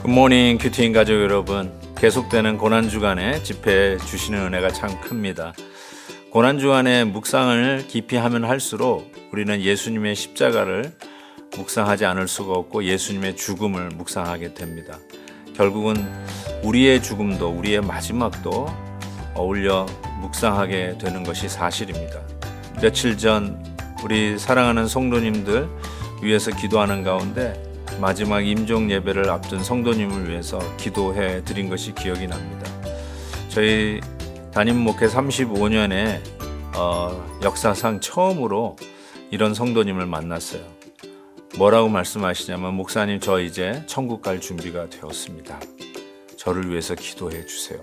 굿모닝 큐티인 가족 여러분, 계속되는 고난주간에 집회해 주시는 은혜가 참 큽니다. 고난주간에 묵상을 깊이 하면 할수록 우리는 예수님의 십자가를 묵상하지 않을 수가 없고 예수님의 죽음을 묵상하게 됩니다. 결국은 우리의 죽음도 우리의 마지막도 어울려 묵상하게 되는 것이 사실입니다. 며칠 전 우리 사랑하는 성도님들 위해서 기도하는 가운데 마지막 임종 예배를 앞둔 성도님을 위해서 기도해 드린 것이 기억이 납니다. 저희 담임 목회 35년에 역사상 처음으로 이런 성도님을 만났어요. 뭐라고 말씀하시냐면, 목사님, 저 이제 천국 갈 준비가 되었습니다. 저를 위해서 기도해 주세요.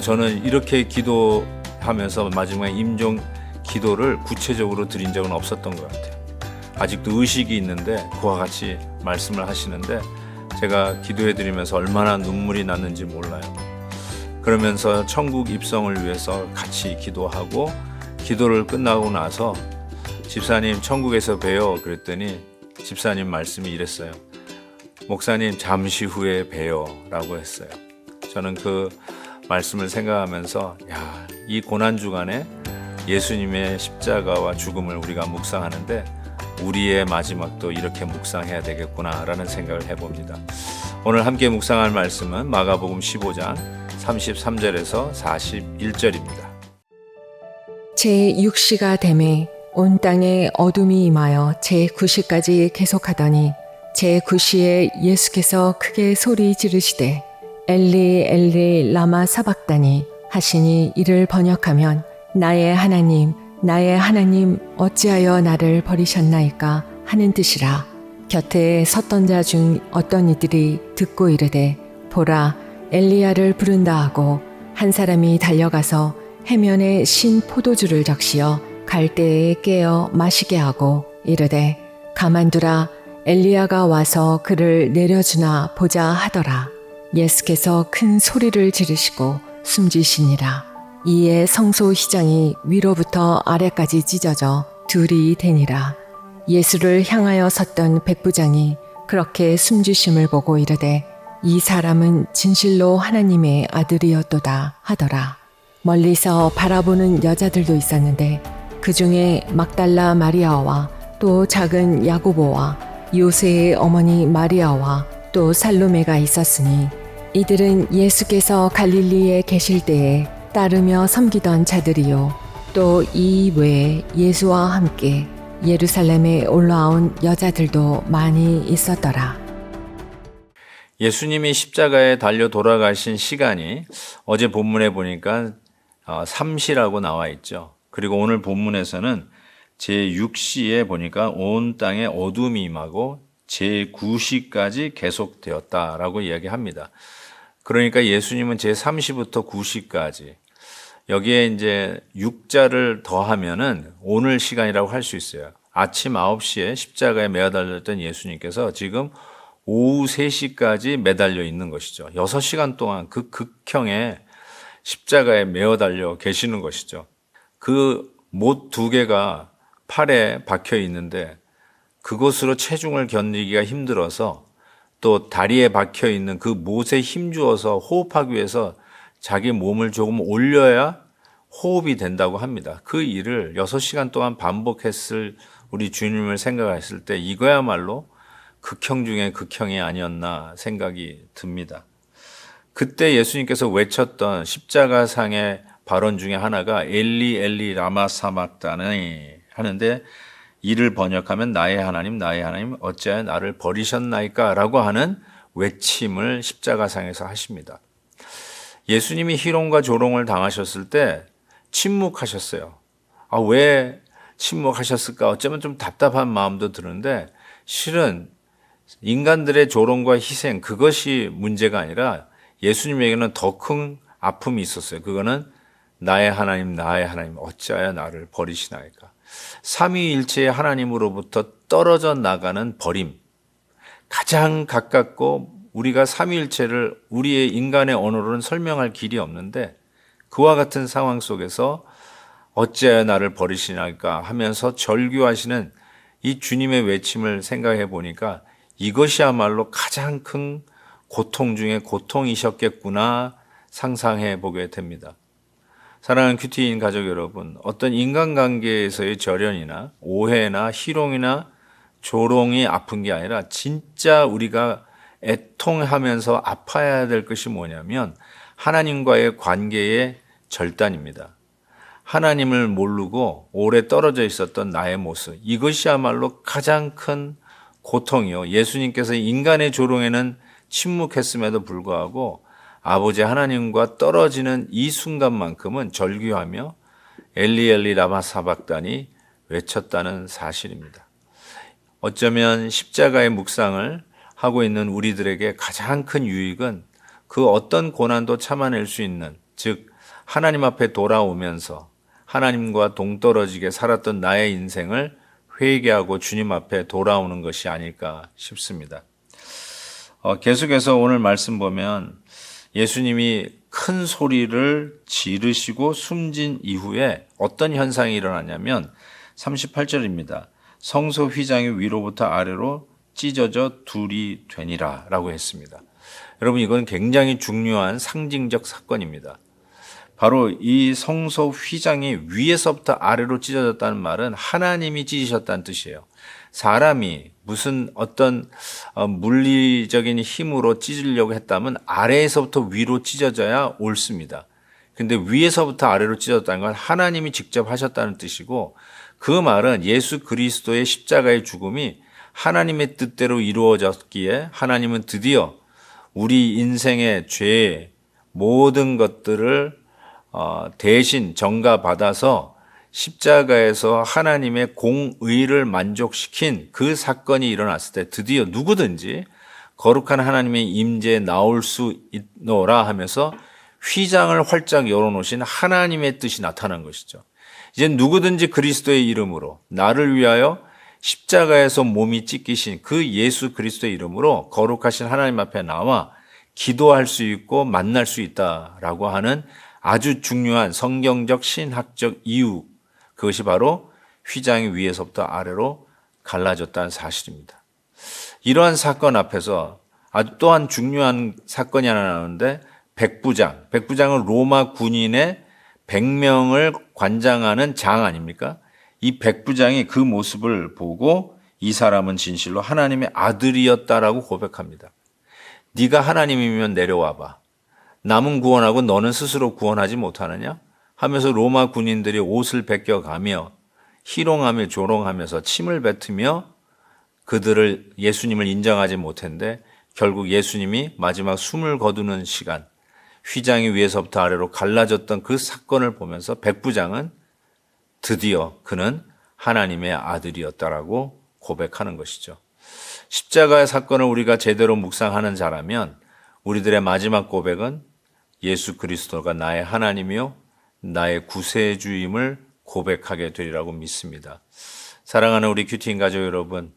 저는 이렇게 기도하면서 마지막 임종 기도를 구체적으로 드린 적은 없었던 것 같아요. 아직도 의식이 있는데 그와 같이 말씀을 하시는데 제가 기도해 드리면서 얼마나 눈물이 났는지 몰라요. 그러면서 천국 입성을 위해서 같이 기도하고, 기도를 끝나고 나서 집사님 천국에서 봬요 그랬더니 집사님 말씀이 이랬어요. 목사님 잠시 후에 봬요 라고 했어요. 저는 그 말씀을 생각하면서 이 고난주간에 예수님의 십자가와 죽음을 우리가 묵상하는데 우리의 마지막도 이렇게 묵상해야 되겠구나 라는 생각을 해봅니다. 오늘 함께 묵상할 말씀은 마가복음 15장 33절에서 41절입니다. 제6시가 되매 온 땅에 어둠이 임하여 제9시까지 계속하더니 제9시에 예수께서 크게 소리 지르시되 엘리 엘리 라마 사박다니 하시니, 이를 번역하면 나의 하나님 어찌하여 나를 버리셨나이까 하는 뜻이라. 곁에 섰던 자 중 어떤 이들이 듣고 이르되 보라, 엘리야를 부른다 하고 한 사람이 달려가서 해면에 신 포도주를 적시어 갈대에 깨어 마시게 하고 이르되 가만두라, 엘리야가 와서 그를 내려주나 보자 하더라. 예수께서 큰 소리를 지르시고 숨지시니라. 이에 성소 휘장이 위로부터 아래까지 찢어져 둘이 되니라. 예수를 향하여 섰던 백부장이 그렇게 숨지심을 보고 이르되 이 사람은 진실로 하나님의 아들이었도다 하더라. 멀리서 바라보는 여자들도 있었는데 그 중에 막달라 마리아와 또 작은 야고보와 요새의 어머니 마리아와 또 살로메가 있었으니, 이들은 예수께서 갈릴리에 계실 때에 따르며 섬기던 자들이요, 또 이 외에 예수와 함께 예루살렘에 올라온 여자들도 많이 있었더라. 예수님이 십자가에 달려 돌아가신 시간이 어제 본문에 보니까 3시라고 나와 있죠. 그리고 오늘 본문에서는 제6시에 보니까 온 땅에 어둠이 임하고 제9시까지 계속되었다라고 이야기합니다. 그러니까 예수님은 제3시부터 9시까지, 여기에 이제 6자를 더하면은 오늘 시간이라고 할 수 있어요. 아침 9시에 십자가에 매달렸던 예수님께서 지금 오후 3시까지 매달려 있는 것이죠. 6시간 동안 그 극형의 십자가에 매달려 계시는 것이죠. 그 못 2개가 팔에 박혀 있는데 그것으로 체중을 견디기가 힘들어서, 또 다리에 박혀 있는 그 못에 힘주어서 호흡하기 위해서 자기 몸을 조금 올려야 호흡이 된다고 합니다. 그 일을 6시간 동안 반복했을 우리 주님을 생각했을 때 이거야말로 극형 중에 극형이 아니었나 생각이 듭니다. 그때 예수님께서 외쳤던 십자가상의 발언 중에 하나가 엘리 엘리 라마 사박다니 하는데, 이를 번역하면 나의 하나님 어찌하여 나를 버리셨나이까 라고 하는 외침을 십자가상에서 하십니다. 예수님이 희롱과 조롱을 당하셨을 때 침묵하셨어요. 왜 침묵하셨을까? 어쩌면 좀 답답한 마음도 드는데, 실은 인간들의 조롱과 희생, 그것이 문제가 아니라 예수님에게는 더 큰 아픔이 있었어요. 그거는 나의 하나님 어찌하여 나를 버리시나이까. 삼위일체의 하나님으로부터 떨어져 나가는 버림, 가장 가깝고 우리가 삼위일체를 우리의 인간의 언어로는 설명할 길이 없는데, 그와 같은 상황 속에서 어찌하여 나를 버리시나이까 하면서 절규하시는 이 주님의 외침을 생각해 보니까 이것이야말로 가장 큰 고통 중에 고통이셨겠구나 상상해 보게 됩니다. 사랑하는 큐티인 가족 여러분, 어떤 인간관계에서의 절연이나 오해나 희롱이나 조롱이 아픈 게 아니라 진짜 우리가 애통하면서 아파야 될 것이 뭐냐면 하나님과의 관계의 절단입니다. 하나님을 모르고 오래 떨어져 있었던 나의 모습, 이것이야말로 가장 큰 고통이요. 예수님께서 인간의 조롱에는 침묵했음에도 불구하고 아버지 하나님과 떨어지는 이 순간만큼은 절규하며 엘리 엘리 라마 사박다니 외쳤다는 사실입니다. 어쩌면 십자가의 묵상을 하고 있는 우리들에게 가장 큰 유익은 그 어떤 고난도 참아낼 수 있는, 즉 하나님 앞에 돌아오면서 하나님과 동떨어지게 살았던 나의 인생을 회개하고 주님 앞에 돌아오는 것이 아닐까 싶습니다. 계속해서 오늘 말씀 보면 예수님이 큰 소리를 지르시고 숨진 이후에 어떤 현상이 일어나냐면 38절입니다. 성소 휘장이 위로부터 아래로 찢어져 둘이 되니라 라고 했습니다. 여러분, 이건 굉장히 중요한 상징적 사건입니다. 바로 이 성소 휘장이 위에서부터 아래로 찢어졌다는 말은 하나님이 찢으셨다는 뜻이에요. 사람이 무슨 어떤 물리적인 힘으로 찢으려고 했다면 아래에서부터 위로 찢어져야 옳습니다. 근데 위에서부터 아래로 찢어졌다는 건 하나님이 직접 하셨다는 뜻이고, 그 말은 예수 그리스도의 십자가의 죽음이 하나님의 뜻대로 이루어졌기에 하나님은 드디어 우리 인생의 죄 모든 것들을 대신 전가받아서 십자가에서 하나님의 공의를 만족시킨 그 사건이 일어났을 때 드디어 누구든지 거룩한 하나님의 임재에 나올 수 있노라 하면서 휘장을 활짝 열어놓으신 하나님의 뜻이 나타난 것이죠. 이제 누구든지 그리스도의 이름으로 나를 위하여 십자가에서 몸이 찢기신 그 예수 그리스도의 이름으로 거룩하신 하나님 앞에 나와 기도할 수 있고 만날 수 있다라고 하는 아주 중요한 성경적 신학적 이유, 그것이 바로 휘장이 위에서부터 아래로 갈라졌다는 사실입니다. 이러한 사건 앞에서 아주 또한 중요한 사건이 하나 나오는데 백부장은 로마 군인의 100명을 관장하는 장 아닙니까? 이 백부장이 그 모습을 보고 이 사람은 진실로 하나님의 아들이었다라고 고백합니다. 네가 하나님이면 내려와봐. 남은 구원하고 너는 스스로 구원하지 못하느냐? 하면서 로마 군인들이 옷을 벗겨가며 희롱하며 조롱하면서 침을 뱉으며 그들을 예수님을 인정하지 못했는데 결국 예수님이 마지막 숨을 거두는 시간, 휘장이 위에서부터 아래로 갈라졌던 그 사건을 보면서 백부장은 드디어 그는 하나님의 아들이었다라고 고백하는 것이죠. 십자가의 사건을 우리가 제대로 묵상하는 자라면 우리들의 마지막 고백은 예수 그리스도가 나의 하나님이요 나의 구세주임을 고백하게 되리라고 믿습니다. 사랑하는 우리 큐티인 가족 여러분,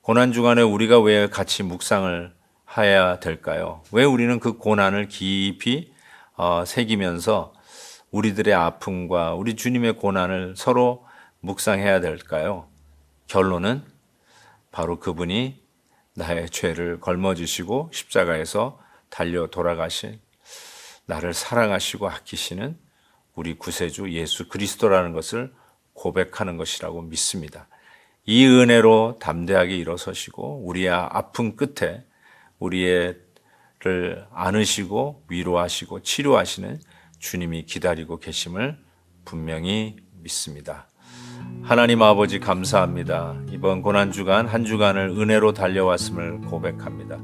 고난주간에 우리가 왜 같이 묵상을 해야 될까요? 왜 우리는 그 고난을 깊이 새기면서 우리들의 아픔과 우리 주님의 고난을 서로 묵상해야 될까요? 결론은 바로 그분이 나의 죄를 걸머지시고 십자가에서 달려 돌아가신 나를 사랑하시고 아끼시는 우리 구세주 예수 그리스도라는 것을 고백하는 것이라고 믿습니다. 이 은혜로 담대하게 일어서시고 우리의 아픔 끝에 우리를 안으시고 위로하시고 치료하시는 주님이 기다리고 계심을 분명히 믿습니다. 하나님 아버지 감사합니다. 이번 고난주간 한 주간을 은혜로 달려왔음을 고백합니다.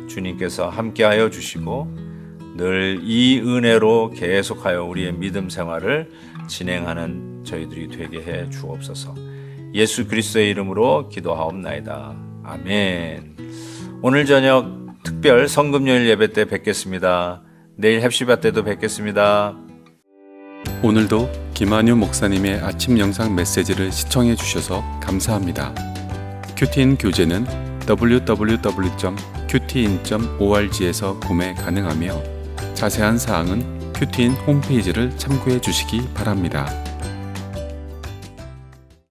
주님께서 함께하여 주시고 늘 이 은혜로 계속하여 우리의 믿음 생활을 진행하는 저희들이 되게 해 주옵소서. 예수 그리스도의 이름으로 기도하옵나이다. 아멘. 오늘 저녁 특별 성금요일 예배 때 뵙겠습니다. 내일 heb시바 때도 뵙겠습니다. 오늘도 김한유 목사님의 아침 영상 메시지를 시청해 주셔서 감사합니다. 큐티인 교재는 www.qtin.org에서 구매 가능하며 자세한 사항은 큐티인 홈페이지를 참고해 주시기 바랍니다.